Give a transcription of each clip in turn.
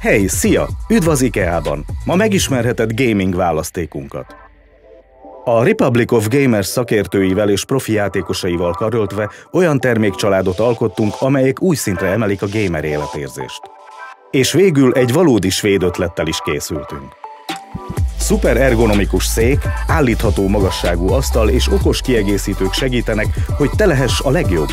Hey, szia! Üdv az IKEA-ban! Ma megismerheted gaming választékunkat. A Republic of Gamers szakértőivel és profi játékosaival karöltve olyan termékcsaládot alkottunk, amelyek új szintre emelik a gamer életérzést. És végül egy valódi svéd ötlettel is készültünk. Szuper ergonomikus szék, állítható magasságú asztal és okos kiegészítők segítenek, hogy te lehess a legjobb.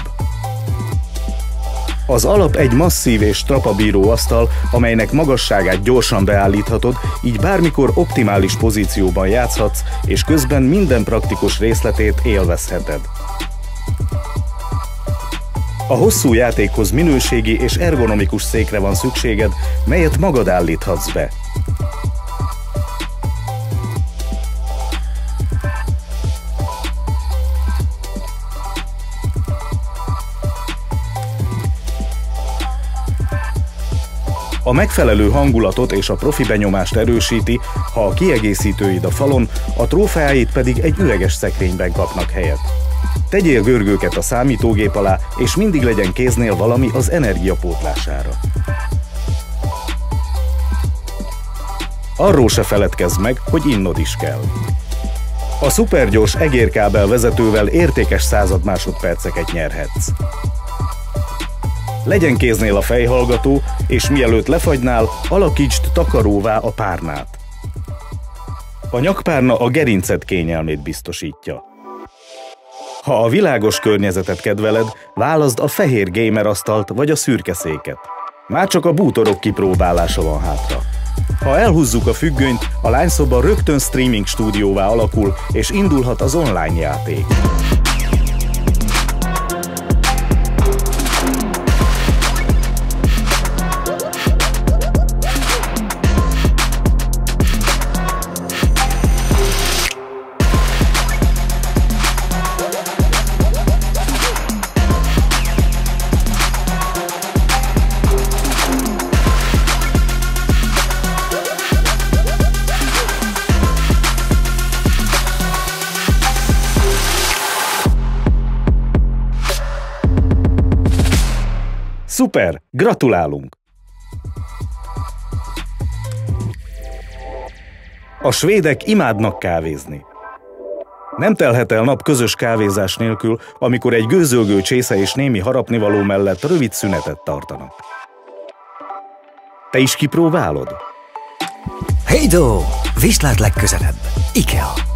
Az alap egy masszív és strapabíró asztal, amelynek magasságát gyorsan beállíthatod, így bármikor optimális pozícióban játszhatsz, és közben minden praktikus részletét élvezheted. A hosszú játékhoz minőségi és ergonomikus székre van szükséged, melyet magad állíthatsz be. A megfelelő hangulatot és a profi benyomást erősíti, ha a kiegészítőid a falon, a trófeáid pedig egy üveges szekrényben kapnak helyet. Tegyél görgőket a számítógép alá, és mindig legyen kéznél valami az energia pótlására. Arról se feledkezz meg, hogy innod is kell. A szupergyors egérkábel vezetővel értékes századmásodperceket nyerhetsz. Legyen kéznél a fejhallgató, és mielőtt lefagynál, alakítsd takaróvá a párnát. A nyakpárna a gerinced kényelmét biztosítja. Ha a világos környezetet kedveled, válaszd a fehér gamer asztalt vagy a szürke széket. Már csak a bútorok kipróbálása van hátra. Ha elhúzzuk a függönyt, a lányszoba rögtön streaming stúdióvá alakul, és indulhat az online játék. Szuper! Gratulálunk! A svédek imádnak kávézni. Nem telhet el nap közös kávézás nélkül, amikor egy gőzölgő csésze és némi harapnivaló mellett rövid szünetet tartanak. Te is kipróbálod? Hey do! Viszlát legközelebb! IKEA.